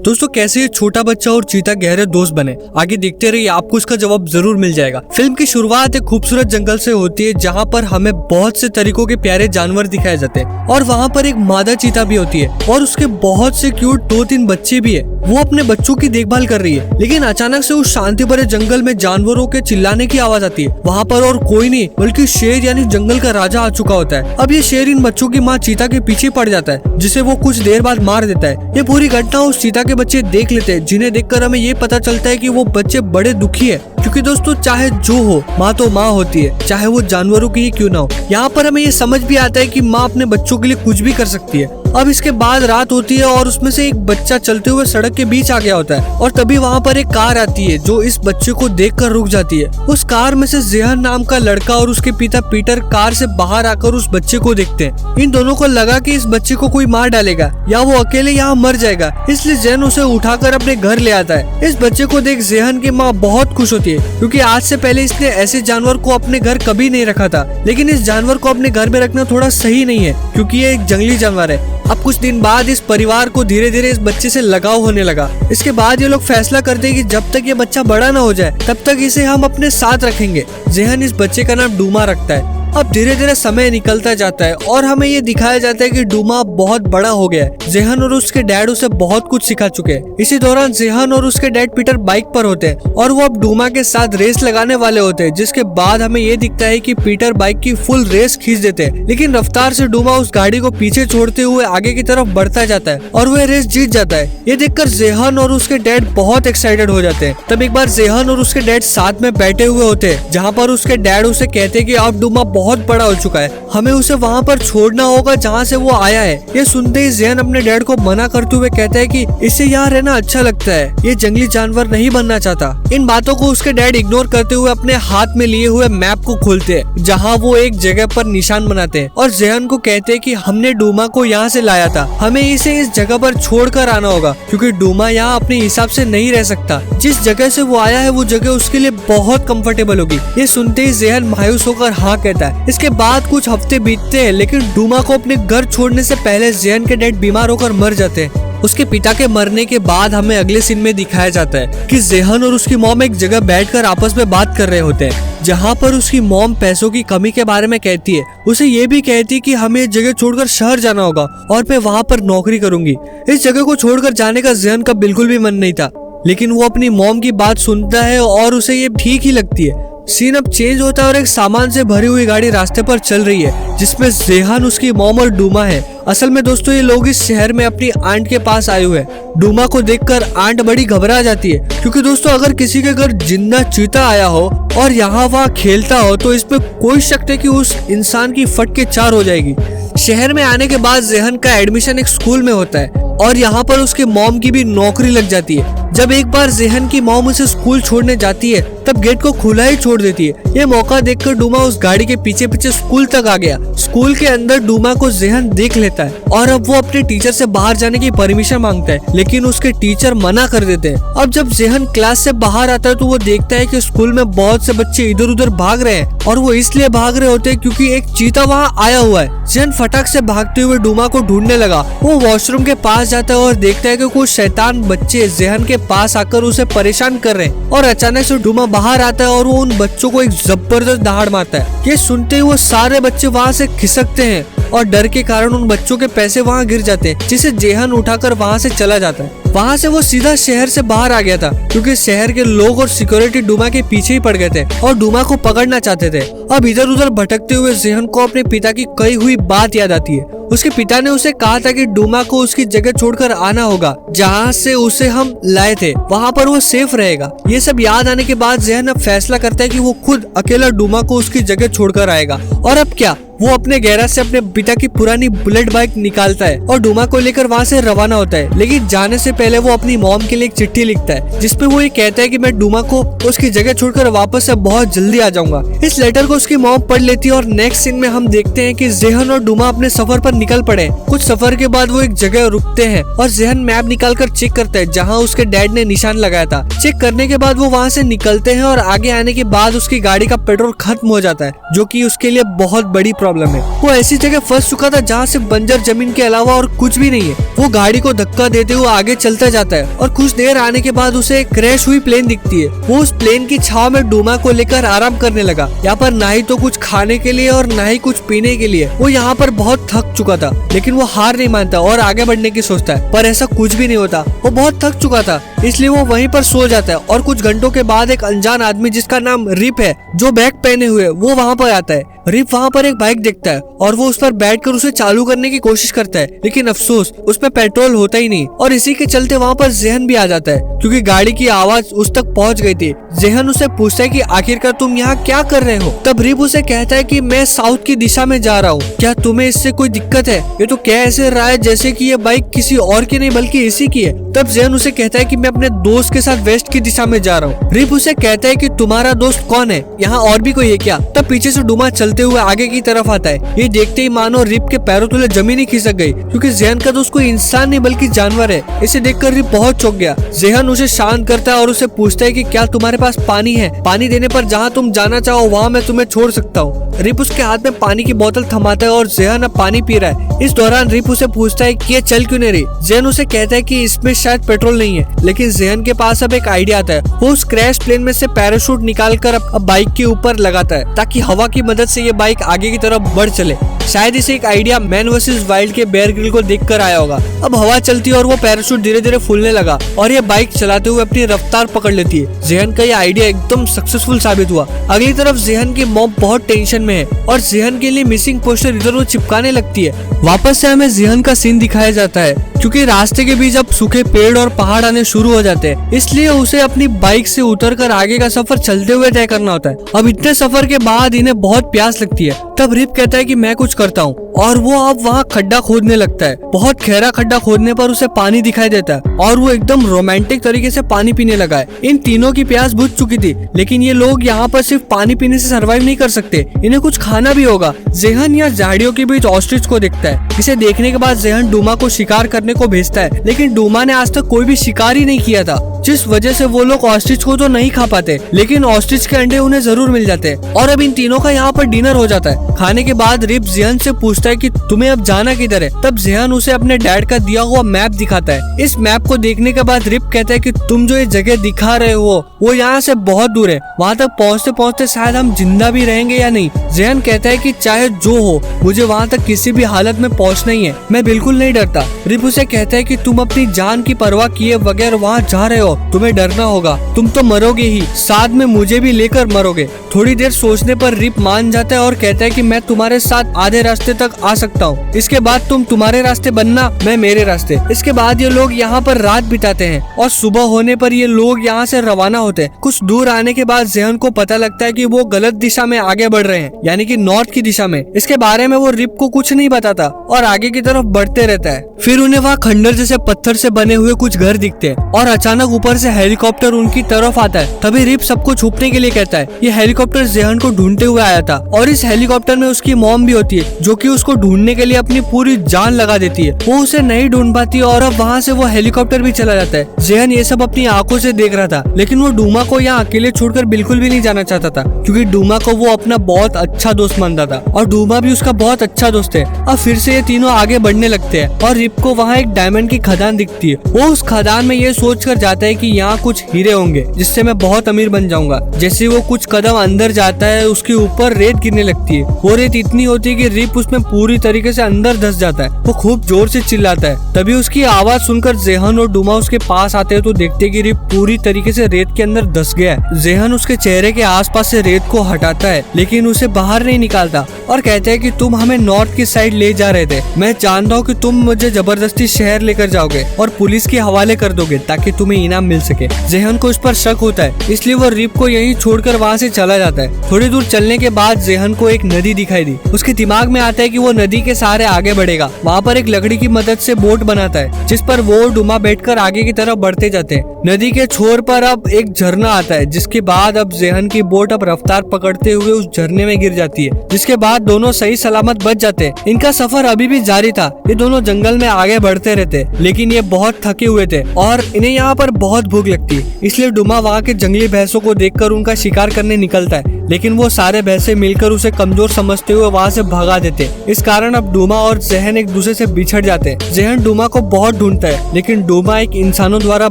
दोस्तों कैसे ये छोटा बच्चा और चीता गहरे दोस्त बने, आगे देखते रहिए, आपको इसका जवाब जरूर मिल जाएगा। फिल्म की शुरुआत एक खूबसूरत जंगल से होती है जहाँ पर हमें बहुत से तरीकों के प्यारे जानवर दिखाए जाते हैं और वहाँ पर एक मादा चीता भी होती है और उसके बहुत से क्यूट 2-3 बच्चे भी है। वो अपने बच्चों की देखभाल कर रही है, लेकिन अचानक से उस शांति भरे जंगल में जानवरों के चिल्लाने की आवाज आती है। वहाँ पर और कोई नहीं बल्कि शेर यानी जंगल का राजा आ चुका होता है। अब ये शेर इन बच्चों की माँ चीता के पीछे पड़ जाता है, जिसे वो कुछ देर बाद मार देता है। ये पूरी घटना उस चीता के बच्चे देख लेते हैं, जिन्हें देखकर हमें ये पता चलता है कि वो बच्चे बड़े दुखी है, क्योंकि दोस्तों चाहे जो हो माँ तो माँ होती है, चाहे वो जानवरों की ही क्यों ना हो। यहाँ पर हमें ये समझ भी आता है कि माँ अपने बच्चों के लिए कुछ भी कर सकती है। अब इसके बाद रात होती है और उसमें से एक बच्चा चलते हुए सड़क के बीच आ गया होता है और तभी वहाँ पर एक कार आती है जो इस बच्चे को देखकर रुक जाती है। उस कार में से जेहन नाम का लड़का और उसके पिता पीटर कार से बाहर आकर उस बच्चे को देखते हैं। इन दोनों को लगा कि इस बच्चे को कोई मार डालेगा या वो अकेले यहाँ मर जाएगा, इसलिए जेहन उसे उठाकर अपने घर ले आता है। इस बच्चे को देख जेहन की माँ बहुत खुश होती है, क्योंकि आज से पहले इसने ऐसे जानवर को अपने घर कभी नहीं रखा था। लेकिन इस जानवर को अपने घर में रखना थोड़ा सही नहीं है, क्योंकि ये एक जंगली जानवर है। अब कुछ दिन बाद इस परिवार को धीरे धीरे इस बच्चे से लगाव होने लगा। इसके बाद ये लोग फैसला करते हैं कि जब तक ये बच्चा बड़ा ना हो जाए तब तक इसे हम अपने साथ रखेंगे। जेहन इस बच्चे का नाम डूमा रखता है। अब धीरे धीरे समय निकलता जाता है और हमें ये दिखाया जाता है कि डूमा बहुत बड़ा हो गया है। जेहन और उसके डैड उसे बहुत कुछ सिखा चुके हैं। इसी दौरान जेहन और उसके डैड पीटर बाइक पर होते हैं और वो अब डूमा के साथ रेस लगाने वाले होते हैं, जिसके बाद हमें ये दिखता है कि पीटर बाइक की फुल रेस खींच देते हैं, लेकिन रफ्तार से डूमा उस गाड़ी को पीछे छोड़ते हुए आगे की तरफ बढ़ता जाता है और वह रेस जीत जाता है। ये देखकर जेहन और उसके डैड बहुत एक्साइटेड हो जाते हैं। तब एक बार जेहन और उसके डैड साथ में बैठे हुए होते हैं, जहाँ पर उसके डैड उसे कहते हैं कि अब डूमा बहुत बड़ा हो चुका है, हमें उसे वहाँ पर छोड़ना होगा जहाँ से वो आया है। ये सुनते ही जेहन अपने डैड को मना करते हुए कहता है कि इसे यहाँ रहना अच्छा लगता है, ये जंगली जानवर नहीं बनना चाहता। इन बातों को उसके डैड इग्नोर करते हुए अपने हाथ में लिए हुए मैप को खोलते हैं, जहाँ वो एक जगह पर निशान बनाते हैं और जेहन को कहते हैं कि हमने डूमा को यहाँ से लाया था, हमें इसे इस जगह पर छोड़ कर आना होगा, क्योंकि डूमा यहाँ अपने हिसाब से नहीं रह सकता। जिस जगह से वो आया है वो जगह उसके लिए बहुत कंफर्टेबल होगी। ये सुनते ही जेहन मायूस होकर हाँ कहता है। इसके बाद कुछ हफ्ते बीतते हैं, लेकिन डूमा को अपने घर छोड़ने से पहले जेहन के डैड बीमार होकर मर जाते हैं। उसके पिता के मरने के बाद हमें अगले सीन में दिखाया जाता है कि जेहन और उसकी मॉम एक जगह बैठकर आपस में बात कर रहे होते हैं, जहाँ पर उसकी मॉम पैसों की कमी के बारे में कहती है। उसे ये भी कहती है कि हमें इस जगह छोड़कर शहर जाना होगा और मैं वहाँ पर नौकरी करूंगी। इस जगह को छोड़कर जाने का जेहन का बिल्कुल भी मन नहीं था, लेकिन वो अपनी मॉम की बात सुनता है और उसे ये ठीक ही लगती है। सीन अब चेंज होता है और एक सामान से भरी हुई गाड़ी रास्ते पर चल रही है, जिसमें जेहन, उसकी मॉम और डूमा है। असल में दोस्तों ये लोग इस शहर में अपनी आंट के पास आए हुए हैं। डूमा को देखकर आंट बड़ी घबरा जाती है, क्योंकि दोस्तों अगर किसी के घर जिंदा चीता आया हो और यहाँ वहाँ खेलता हो तो इसमें कोई शक है कि उस इंसान की फट के 4 हो जाएगी। शहर में आने के बाद जेहन का एडमिशन एक स्कूल में होता है और यहाँ पर उसके मॉम की भी नौकरी लग जाती है। जब एक बार जेहन की मॉम उसे स्कूल छोड़ने जाती है तब गेट को खुला ही छोड़ देती है। ये मौका देखकर डूमा उस गाड़ी के पीछे पीछे स्कूल तक आ गया। स्कूल के अंदर डूमा को जेहन देख लेता है और अब वो अपने टीचर से बाहर जाने की परमिशन मांगता है, लेकिन उसके टीचर मना कर देते हैं। अब जब जेहन क्लास से बाहर आता है तो वो देखता है कि स्कूल में बहुत से बच्चे इधर उधर भाग रहे हैं और वो इसलिए भाग रहे होते हैं क्योंकि एक चीता वहाँ आया हुआ है। जेहन फटाक से भागते हुए डूमा को ढूंढने लगा। वो वॉशरूम के पास जाता है और देखता है कि कुछ शैतान बच्चे जेहन के पास आकर उसे परेशान कर रहे हैं और अचानक से डूमा बाहर आता है और वो उन बच्चों को एक जबरदस्त दहाड़ मारता है। ये सुनते ही वो सारे बच्चे वहाँ से खिसकते हैं और डर के कारण उन बच्चों के पैसे वहाँ गिर जाते हैं, जिसे जेहन उठाकर वहाँ से चला जाता है। वहाँ से वो सीधा शहर से बाहर आ गया था, क्योंकि शहर के लोग और सिक्योरिटी डूमा के पीछे ही पड़ गए थे और डूमा को पकड़ना चाहते थे। अब इधर उधर भटकते हुए जेहन को अपने पिता की कही हुई बात याद आती है। उसके पिता ने उसे कहा था कि डूमा को उसकी जगह छोड़कर आना होगा जहाँ से उसे हम लाए थे, वहाँ पर वो सेफ रहेगा। ये सब याद आने के बाद जेहन अब फैसला करता है कि वो खुद अकेला डूमा को उसकी जगह छोड़कर आएगा। और अब क्या, वो अपने गैराज से अपने पिता की पुरानी बुलेट बाइक निकालता है और डूमा को लेकर वहाँ से रवाना होता है। लेकिन जाने से पहले वो अपनी मॉम के लिए एक चिट्ठी लिखता है, जिसपे वो ये कहता है कि मैं डूमा को उसकी जगह छोड़कर वापस से बहुत जल्दी आ जाऊंगा। इस लेटर को उसकी मॉम पढ़ लेती है और नेक्स्ट सीन में हम देखते हैं कि जेहन और डूमा अपने सफर पर निकल पड़े। कुछ सफर के बाद वो एक जगह रुकते हैं और जेहन मैप निकाल कर चेक करता है जहाँ उसके डैड ने निशान लगाया था। चेक करने के बाद वो वहाँ से निकलते हैं और आगे आने के बाद उसकी गाड़ी का पेट्रोल खत्म हो जाता है, जो कि उसके लिए बहुत बड़ी प्रॉब्लम प्रॉब्लम है। वो ऐसी जगह फंस चुका था जहाँ सिर्फ बंजर जमीन के अलावा और कुछ भी नहीं है। वो गाड़ी को धक्का देते हुए आगे चलता जाता है और कुछ देर आने के बाद उसे क्रैश हुई प्लेन दिखती है। वो उस प्लेन की छाव में डूमा को लेकर आराम करने लगा। यहाँ पर ना ही तो कुछ खाने के लिए और ना ही कुछ पीने के लिए। वो यहाँ पर बहुत थक चुका था, लेकिन वो हार नहीं मानता और आगे बढ़ने की सोचता है, पर ऐसा कुछ भी नहीं होता। वो बहुत थक चुका था, इसलिए वो वहीं पर सो जाता है और कुछ घंटों के बाद एक अनजान आदमी जिसका नाम रिप है, जो बैग पहने हुए, वो वहाँ पर आता है। रिप वहाँ पर एक बाइक देखता है और वो उस पर बैठकर उसे चालू करने की कोशिश करता है, लेकिन अफसोस उसमें पेट्रोल होता ही नहीं और इसी के चलते वहाँ पर जेहन भी आ जाता है, क्योंकि गाड़ी की आवाज उस तक पहुँच गई थी। जेहन उसे पूछता है कि आखिरकार तुम यहाँ क्या कर रहे हो। तब रिप उसे कहता है कि मैं साउथ की दिशा में जा रहा हूँ, क्या तुम्हें इससे कोई दिक्कत है? ये तो कह ऐसे रहा है जैसे कि ये बाइक किसी और की नहीं बल्कि इसी की है। तब जेहन उसे कहता है कि मैं अपने दोस्त के साथ वेस्ट की दिशा में जा रहा हूँ। रिप उसे कहता है कि तुम्हारा दोस्त कौन है, यहाँ और भी कोई है क्या? तब पीछे से डूमा चलते हुए आगे की तरफ आता है। ये देखते ही मानो रिप के पैरों तले जमीन ही खिसक गई, क्योंकि जेहन का दोस्त कोई इंसान नहीं बल्कि जानवर है। इसे देखकर रिप बहुत चौंक गया। जेहन उसे शांत करता है और उसे पूछता है कि क्या तुम्हारे पास पानी है? पानी देने पर जहाँ तुम जाना चाहो वहाँ मैं तुम्हें छोड़ सकता हूँ। रिप उसके हाथ में पानी की बोतल थमाता है और जेहन अब पानी पी रहा है। इस दौरान रिप उसे पूछता है कि ये चल क्यों नहीं रही? जेहन उसे कहता है कि इसमें शायद पेट्रोल नहीं है, लेकिन जेहन के पास अब एक आइडिया आता है। वो उस क्रैश प्लेन में से पैराशूट निकाल कर अब बाइक के ऊपर लगाता है, ताकि हवा की मदद से ये बाइक आगे की तरफ बढ़ चले। शायद इसे एक आइडिया मैन वर्सेस वाइल्ड के बेयर ग्रिल को देखकर आया होगा। अब हवा चलती है और वो पैराशूट धीरे धीरे फूलने लगा और ये बाइक चलाते हुए अपनी रफ्तार पकड़ लेती है। जेहन का ये आइडिया एकदम सक्सेसफुल साबित हुआ। अगली तरफ जेहन की मॉम बहुत टेंशन में है और जेहन के लिए मिसिंग पोस्टर इधर उधर चिपकाने लगती है। वापस से हमें जेहन का सीन दिखाया जाता है, क्योंकि रास्ते के बीच अब सूखे पेड़ और पहाड़ आने शुरू हो जाते हैं, इसलिए उसे अपनी बाइक से उतरकर आगे का सफर चलते हुए तय करना होता है। अब इतने सफर के बाद इन्हें बहुत प्यास लगती है। तब रिप कहता है कि मैं कुछ करता हूँ और वो अब वहाँ खड्डा खोदने लगता है। बहुत गहरा खड्डा खोदने पर उसे पानी दिखाई देता है और वो एकदम रोमांटिक तरीके से पानी पीने लगा है। इन तीनों की प्यास बुझ चुकी थी, लेकिन ये लोग यहाँ पर सिर्फ पानी पीने से सरवाइव नहीं कर सकते, इन्हें कुछ खाना भी होगा। जेहन यहाँ झाड़ियों के बीच ऑस्ट्रिच को देखता है। इसे देखने के बाद जेहन डूमा को शिकार करने को भेजता है, लेकिन डूमा ने आज तक कोई भी शिकार ही नहीं किया था, जिस वजह से वो लोग ऑस्ट्रिच को तो नहीं खा पाते, लेकिन ऑस्ट्रिच के अंडे उन्हें जरूर मिल जाते हैं। और अब इन तीनों का यहाँ पर डिनर हो जाता है। खाने के बाद रिप जेहन से पूछता है कि तुम्हें अब जाना किधर है। तब जेहन उसे अपने डैड का दिया हुआ मैप दिखाता है। इस मैप को देखने के बाद रिप कहता है कि तुम जो ये जगह दिखा रहे हो वो यहाँ से बहुत दूर है, वहाँ तक पहुँचते पहुँचते शायद हम जिंदा भी रहेंगे या नहीं। जेहन कहता है कि चाहे जो हो मुझे वहाँ तक किसी भी हालत में पहुँचना ही है, मैं बिल्कुल नहीं डरता। रिप उसे कहता है कि तुम अपनी जान की परवाह किए बगैर वहाँ जा रहे हो, तुम्हें डरना होगा, तुम तो मरोगे ही, साथ में मुझे भी लेकर मरोगे। थोड़ी देर सोचने पर रिप मान जाता है और कहता है कि मैं तुम्हारे साथ आधे रास्ते तक आ सकता हूँ, इसके बाद तुम तुम्हारे रास्ते बनना, मैं मेरे रास्ते। इसके बाद ये लोग यहाँ पर रात बिताते हैं और सुबह होने पर ये लोग यहाँ से रवाना होते हैं। कुछ दूर आने के बाद जेहन को पता लगता है कि वो गलत दिशा में आगे बढ़ रहे हैं, यानी कि नॉर्थ की दिशा में। इसके बारे में वो रिप को कुछ नहीं बताता और आगे की तरफ बढ़ते रहता है। फिर उन्हें वहाँ खंडर जैसे पत्थर से बने हुए कुछ घर दिखते हैं और अचानक ऊपर से हेलीकॉप्टर उनकी तरफ आता है। तभी रिप सबको छुपने के लिए कहता है। ये हेलीकॉप्टर जेहन को ढूंढते हुए आया था और इस हेलीकॉप्टर में उसकी मॉम भी होती है, जो कि उसको ढूंढने के लिए अपनी पूरी जान लगा देती है। वो उसे नहीं ढूंढ पाती और अब वहाँ से वो हेलीकॉप्टर भी चला जाता है। जेहन ये सब अपनी आंखों से देख रहा था, लेकिन वो डूमा को यहाँ अकेले छोड़कर बिल्कुल भी नहीं जाना चाहता था, क्योंकि डूमा को वो अपना बहुत अच्छा दोस्त मानता था और डूमा भी उसका बहुत अच्छा दोस्त है। अब फिर से ये तीनों आगे बढ़ने लगते हैं और रिप को वहाँ एक डायमंड की खदान दिखती है। वो उस खदान में ये सोच कर जाता है कि यहाँ कुछ हीरे होंगे जिससे मैं बहुत अमीर बन जाऊंगा। जैसे वो कुछ कदम अंदर जाता है उसके ऊपर रेत गिरने लगती है। वो रेत इतनी होती है कि रिप उसमें पूरी तरीके से अंदर धंस जाता है। वो खूब जोर से चिल्लाता है। तभी उसकी आवाज सुनकर जेहन और डूमा उसके पास आते हैं तो देखते कि रिप पूरी तरीके से रेत के अंदर धंस गया है। जेहन उसके चेहरे के आसपास से रेत को हटाता है, लेकिन उसे बाहर नहीं निकालता और कहते हैं कि तुम हमें नॉर्थ की साइड ले जा रहे थे, मैं जानता हूँ कि तुम मुझे जबरदस्ती शहर लेकर जाओगे और पुलिस के हवाले कर दोगे ताकि तुम्हें इनाम मिल सके। जेहन को इस पर शक होता है, इसलिए वो रिप को यहीं छोड़कर वहाँ से चला जाता है। थोड़ी दूर चलने के बाद जेहन को एक नदी दिखाई दी। उसके दिमाग में आता है कि वो नदी के सहारे आगे बढ़ेगा। वहाँ पर एक लकड़ी की मदद से बोट बनाता है, जिस पर वो डूमा बैठकर आगे की तरफ बढ़ते जाते हैं। नदी के छोर पर अब एक झरना आता है, जिसके बाद अब जेहन की बोट अब रफ्तार पकड़ते हुए उस झरने में गिर जाती है, जिसके बाद दोनों सही सलामत बच जाते हैं। इनका सफर अभी भी जारी था। ये दोनों जंगल में आगे बढ़ते रहते, लेकिन ये बहुत थके हुए थे और इन्हें यहाँ पर बहुत भूख लगती है, इसलिए डूमा वहाँ के जंगली भैंसों को देखकर उनका शिकार करने निकलता है। लेकिन वो सारे भैंसे मिलकर उसे कमजोर समझते हुए वहाँ से भगा देते। इस कारण अब डूमा और ज़ेहन एक दूसरे से बिछड़ जाते। ज़ेहन डूमा को बहुत ढूंढता है, लेकिन डूमा एक इंसानों द्वारा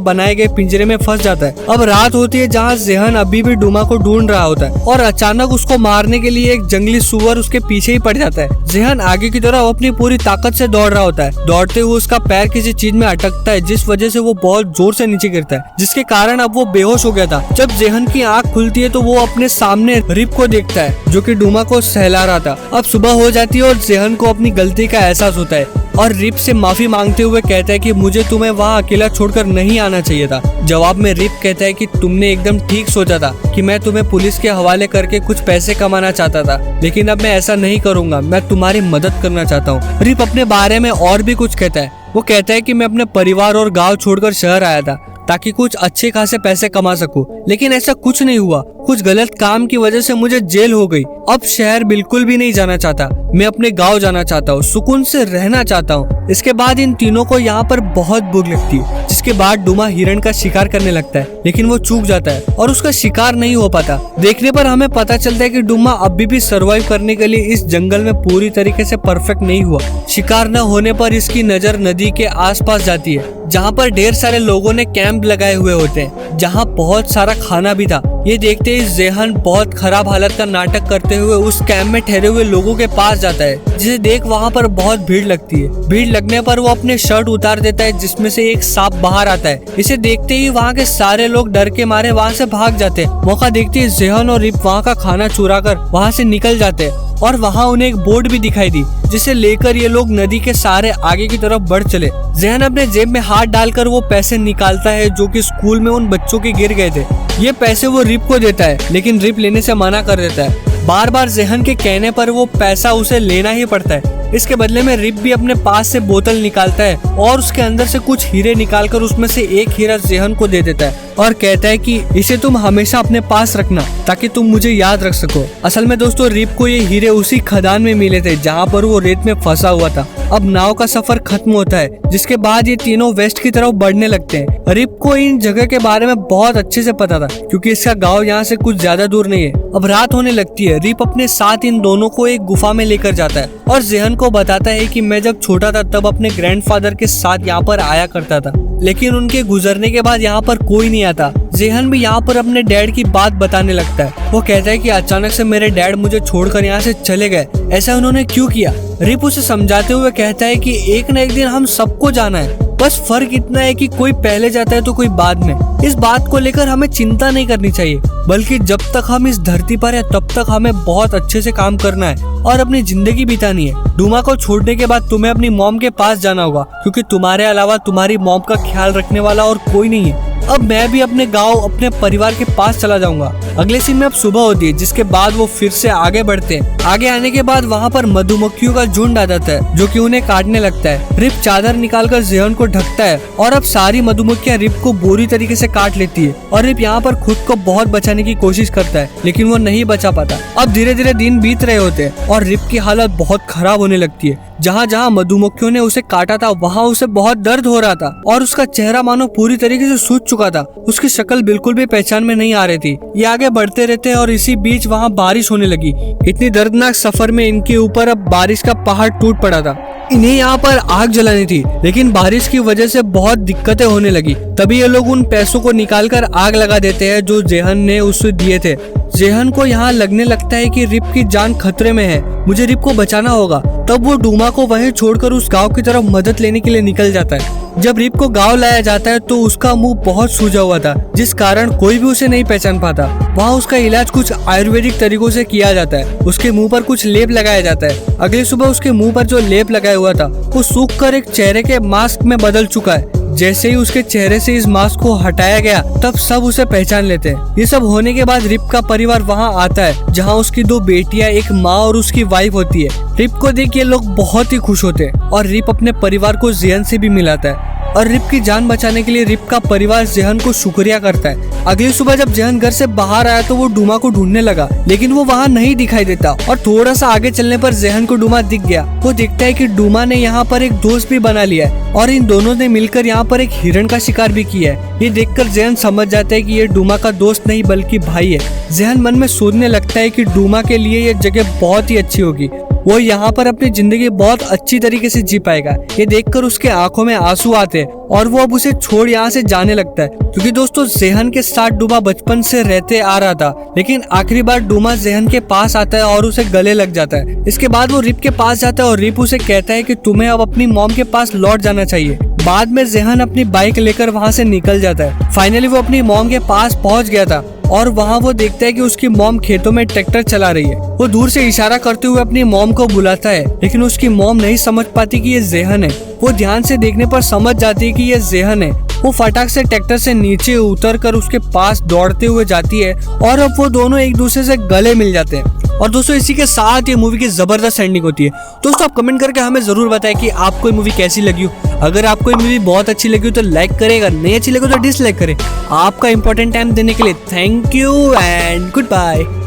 बनाए गए पिंजरे में फंस जाता है। अब रात होती है जहाँ ज़ेहन अभी भी डूमा को ढूंढ रहा होता है और अचानक उसको मारने के लिए एक जंगली सुअर उसके पीछे ही पड़ जाता है। ज़ेहन आगे की तरफ अपनी पूरी ताकत से दौड़ रहा होता है। दौड़ते हुए उसका पैर किसी चीज में अटकता है, जिस वजह से वो बहुत जोर से नीचे गिरता है, जिसके कारण अब वो बेहोश हो गया था। जब ज़ेहन की आंख खुलती है तो वो अपने सामने रिप को देखता है जो कि डूमा को सहला रहा था। अब सुबह हो जाती है और ज़ेहन को अपनी गलती का एहसास होता है और रिप से माफी मांगते हुए कहता है कि मुझे तुम्हें वहाँ अकेला छोड़कर नहीं आना चाहिए था। जवाब में रिप कहता है कि तुमने एकदम ठीक सोचा था कि मैं तुम्हें पुलिस के हवाले करके कुछ पैसे कमाना चाहता था, लेकिन अब मैं ऐसा नहीं करूंगा, मैं तुम्हारी मदद करना चाहता हूँ। रिप अपने बारे में और भी कुछ कहता है। वो कहता है कि मैं अपने परिवार और गांव छोड़कर शहर आया था ताकि कुछ अच्छे खासे पैसे कमा सकूं, लेकिन ऐसा कुछ नहीं हुआ। कुछ गलत काम की वजह से मुझे जेल हो गई। अब शहर बिल्कुल भी नहीं जाना चाहता, मैं अपने गांव जाना चाहता हूँ, सुकून से रहना चाहता हूँ। इसके बाद इन तीनों को यहाँ पर बहुत भूख लगती है, जिसके बाद डूमा हिरण का शिकार करने लगता है, लेकिन वो चूक जाता है और उसका शिकार नहीं हो पाता। देखने पर हमें पता चलता है कि डूमा अभी भी सर्वाइव करने के लिए इस जंगल में पूरी तरीके से परफेक्ट नहीं हुआ। शिकार न होने पर इसकी नजर नदी के आसपास जाती है, जहाँ पर ढेर सारे लोगों ने कैंप लगाए हुए होते हैं, जहाँ बहुत सारा खाना भी था। ये देखते ही ज़ेहन बहुत खराब हालत का नाटक करते हुए उस कैंप में ठहरे हुए लोगों के पास जाता है, जिसे देख वहाँ पर बहुत भीड़ लगती है। भीड़ लगने पर वो अपने शर्ट उतार देता है, जिसमें से एक सांप बाहर आता है। इसे देखते ही वहाँ के सारे लोग डर के मारे वहाँ से भाग जाते हैं। मौका देखते ही ज़ेहन और रिप वहाँ का खाना चुरा कर वहाँ से निकल जाते हैं और वहाँ उन्हें एक बोट भी दिखाई दी, जिसे लेकर ये लोग नदी के सारे आगे की तरफ बढ़ चले। ज़ेहन अपने जेब में हाथ डालकर वो पैसे निकालता है जो कि स्कूल में उन बच्चों के गिर गए थे। ये पैसे वो रिप को देता है, लेकिन रिप लेने से मना कर देता है। बार बार ज़ेहन के कहने पर वो पैसा उसे लेना ही पड़ता है। इसके बदले में रिप भी अपने पास से बोतल निकालता है और उसके अंदर से कुछ हीरे निकालकर उसमें से एक हीरा ज़ेहन को दे देता है और कहता है कि इसे तुम हमेशा अपने पास रखना ताकि तुम मुझे याद रख सको। असल में दोस्तों, रिप को ये हीरे उसी खदान में मिले थे जहाँ पर वो रेत में फंसा हुआ था। अब नाव का सफर खत्म होता है, जिसके बाद ये तीनों वेस्ट की तरफ बढ़ने लगते हैं। रिप को इन जगह के बारे में बहुत अच्छे से पता था, क्योंकि इसका गाँव यहाँ से कुछ ज्यादा दूर नहीं है। अब रात होने लगती है। रिप अपने साथ इन दोनों को एक गुफा में लेकर जाता है और ज़ेहन को बताता है कि मैं जब छोटा था तब अपने ग्रैंडफादर के साथ यहाँ पर आया करता था, लेकिन उनके गुजरने के बाद यहाँ पर कोई नहीं आता। ज़ेहन भी यहाँ पर अपने डैड की बात बताने लगता है। वो कहता है कि अचानक से मेरे डैड मुझे छोड़कर यहाँ से चले गए, ऐसा उन्होंने क्यों किया। रिप उसे समझाते हुए कहता है कि एक न एक दिन हम सबको जाना है, बस फर्क इतना है कि कोई पहले जाता है तो कोई बाद में। इस बात को लेकर हमें चिंता नहीं करनी चाहिए, बल्कि जब तक हम इस धरती पर है तब तक हमें बहुत अच्छे से काम करना है और अपनी जिंदगी बितानी है। डूमा को छोड़ने के बाद तुम्हें अपनी मॉम के पास जाना होगा, क्योंकि तुम्हारे अलावा तुम्हारी मॉम का ख्याल रखने वाला और कोई नहीं है। अब मैं भी अपने गांव अपने परिवार के पास चला जाऊंगा। अगले सीन में अब सुबह होती है, जिसके बाद वो फिर से आगे बढ़ते हैं। आगे आने के बाद वहाँ पर मधुमक्खियों का झुंड आ जाता है, जो कि उन्हें काटने लगता है। रिप चादर निकालकर ज़ेहन को ढकता है और अब सारी मधुमक्खियां रिप को बुरी तरीके से काट लेती है और रिप यहाँ पर खुद को बहुत बचाने की कोशिश करता है, लेकिन वो नहीं बचा पाता। अब धीरे धीरे दिन बीत रहे होते हैं और रिप की हालत बहुत खराब होने लगती है। जहाँ जहाँ मधुमक्खियों ने उसे काटा था वहाँ उसे बहुत दर्द हो रहा था और उसका चेहरा मानो पूरी तरीके से सूज चुका था। उसकी शक्ल बिल्कुल भी पहचान में नहीं आ रही थी। ये आगे बढ़ते रहते और इसी बीच वहाँ बारिश होने लगी। इतनी दर्दनाक सफर में इनके ऊपर अब बारिश का पहाड़ टूट पड़ा था। इन्हें यहाँ पर आग जलानी थी, लेकिन बारिश की वजह से बहुत दिक्कतें होने लगी। तभी ये लोग उन पैसों को निकालकर आग लगा देते हैं जो ज़ेहन ने उसे दिए थे। ज़ेहन को यहाँ लगने लगता है कि रिप की जान खतरे में है, मुझे रिप को बचाना होगा। तब वो डूमा को वहीं छोड़कर उस गांव की तरफ मदद लेने के लिए निकल जाता है। जब रिप को गांव लाया जाता है तो उसका मुंह बहुत सूजा हुआ था, जिस कारण कोई भी उसे नहीं पहचान पाता। वहाँ उसका इलाज कुछ आयुर्वेदिक तरीकों से किया जाता है। उसके मुंह पर कुछ लेप लगाया जाता है। अगली सुबह उसके मुंह पर जो लेप लगाया हुआ था वो सूख कर एक चेहरे के मास्क में बदल चुका है। जैसे ही उसके चेहरे से इस मास्क को हटाया गया तब सब उसे पहचान लेते हैं। ये सब होने के बाद रिप का परिवार वहाँ आता है, जहाँ उसकी 2 बेटियां, एक माँ और उसकी वाइफ होती है। रिप को देख ये लोग बहुत ही खुश होते हैं और रिप अपने परिवार को ज़ेहन से भी मिलाता है और रिप की जान बचाने के लिए रिप का परिवार ज़ेहन को शुक्रिया करता है। अगली सुबह जब जेहन घर से बाहर आया तो वो डूमा को ढूंढने लगा, लेकिन वो वहाँ नहीं दिखाई देता। और थोड़ा सा आगे चलने पर जेहन को डूमा दिख गया। वो देखता है कि डूमा ने यहाँ पर एक दोस्त भी बना लिया है और इन दोनों ने मिलकर यहाँ पर एक हिरण का शिकार भी किया है। ये देखकर जेहन समझ जाता है कि ये डूमा का दोस्त नहीं बल्कि भाई है। जेहन मन में सोचने लगता है कि डूमा के लिए ये जगह बहुत ही अच्छी होगी, वो यहाँ पर अपनी जिंदगी बहुत अच्छी तरीके से जी पाएगा। ये देखकर उसके आंखों में आंसू आते हैं और वो अब उसे छोड़ यहाँ से जाने लगता है, क्योंकि दोस्तों जेहन के साथ डूमा बचपन से रहते आ रहा था। लेकिन आखिरी बार डूमा जेहन के पास आता है और उसे गले लग जाता है। इसके बाद वो रिप के पास जाता है और रिप उसे कहता है कि तुम्हें अब अपनी मॉम के पास लौट जाना चाहिए। बाद में जेहन अपनी बाइक लेकर वहाँ से निकल जाता है। फाइनली वो अपनी मॉम के पास पहुँच गया था और वहाँ वो देखता है कि उसकी मॉम खेतों में ट्रैक्टर चला रही है। वो दूर से इशारा करते हुए अपनी मॉम को बुलाता है, लेकिन उसकी मॉम नहीं समझ पाती कि ये जेहन है। वो ध्यान से देखने पर समझ जाती है कि ये जेहन है। वो फटाक से ट्रैक्टर से नीचे उतरकर उसके पास दौड़ते हुए जाती है और अब वो दोनों एक दूसरे से गले मिल जाते हैं। और दोस्तों इसी के साथ ये मूवी की जबरदस्त एंडिंग होती है। दोस्तों आप कमेंट करके हमें जरूर बताएं कि आपको ये मूवी कैसी लगी हो। अगर आपको ये मूवी बहुत अच्छी लगी हो तो लाइक करेगा, नहीं अच्छी लगी तो डिसलाइक करें। आपका इंपॉर्टेंट टाइम देने के लिए thank you and good bye.